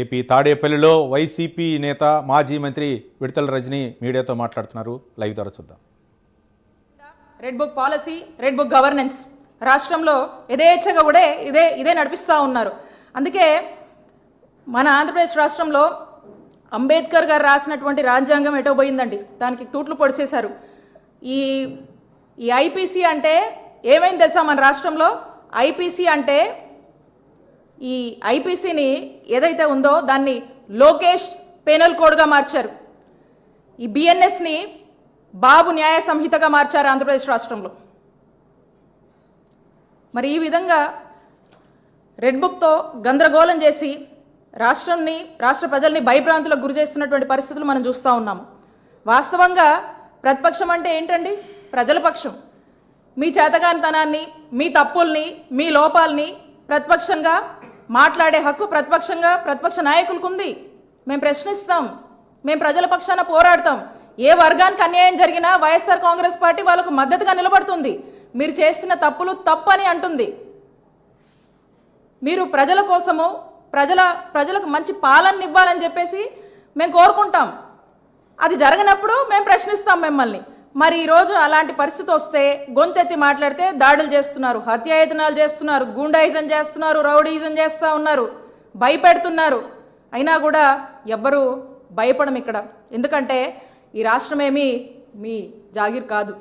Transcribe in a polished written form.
AP తాడేపల్లిలో YCP నేత మాజీ మంత్రి విడతల రజని మీడియాతో మాట్లాడుతున్నారు. లైవ్ ద్వారా చూద్దాం. Red book policy, red book governance రాష్ట్రంలో యథేచ్ఛగా కూడా ఇదే నడిపిస్తూ ఉన్నారు. అందుకే మన ఆంధ్రప్రదేశ్ రాష్ట్రంలో అంబేద్కర్ గారు రాసినటువంటి రాజ్యాంగం ఎటో పోయిందండి. దానికి తూట్లు పొడిచేశారు. ఈ ఐపీసీ అంటే ఏమైంది తెలుసా? మన రాష్ట్రంలో ఐపీసీ అంటే ఈ ఐపీసీని ఏదైతే ఉందో దాన్ని లోకేష్ పెనల్ కోడ్గా మార్చారు. ఈ బిఎన్ఎస్ని బాబు న్యాయ సంహితగా మార్చారు ఆంధ్రప్రదేశ్ రాష్ట్రంలో. మరి ఈ విధంగా రెడ్ బుక్తో గందరగోళం చేసి రాష్ట్ర ప్రజల్ని భయభ్రాంతులకు గురి చేస్తున్నటువంటి పరిస్థితులు మనం చూస్తూ ఉన్నాము. వాస్తవంగా ప్రతిపక్షం అంటే ఏంటండి? ప్రజల పక్షం. మీ చేతగానితనాన్ని, మీ తప్పుల్ని, మీ లోపాలని ప్రతిపక్షంగా మాట్లాడే హక్కు ప్రతిపక్ష నాయకులకు ఉంది. మేము ప్రశ్నిస్తాం, మేము ప్రజల పక్షాన పోరాడతాం. ఏ వర్గానికి అన్యాయం జరిగినా వైఎస్ఆర్ కాంగ్రెస్ పార్టీ వాళ్ళకు మద్దతుగా నిలబడుతుంది. మీరు చేస్తున్న తప్పులు తప్పని అంటుంది. మీరు ప్రజల కోసము ప్రజలకు మంచి పాలన ఇవ్వాలని చెప్పేసి మేము కోరుకుంటాం. అది జరగనప్పుడు మేము ప్రశ్నిస్తాం మిమ్మల్ని. మరి ఈరోజు అలాంటి పరిస్థితి వస్తే గొంతెత్తి మాట్లాడితే దాడులు చేస్తున్నారు, హత్యాయతనాలు చేస్తున్నారు, గూండాయిజం చేస్తున్నారు, రౌడీయిజం చేస్తూ ఉన్నారు, భయపెడుతున్నారు. అయినా కూడా ఎవ్వరూ భయపడం ఇక్కడ. ఎందుకంటే ఈ రాష్ట్రమేమీ మీ జాగీర్ కాదు.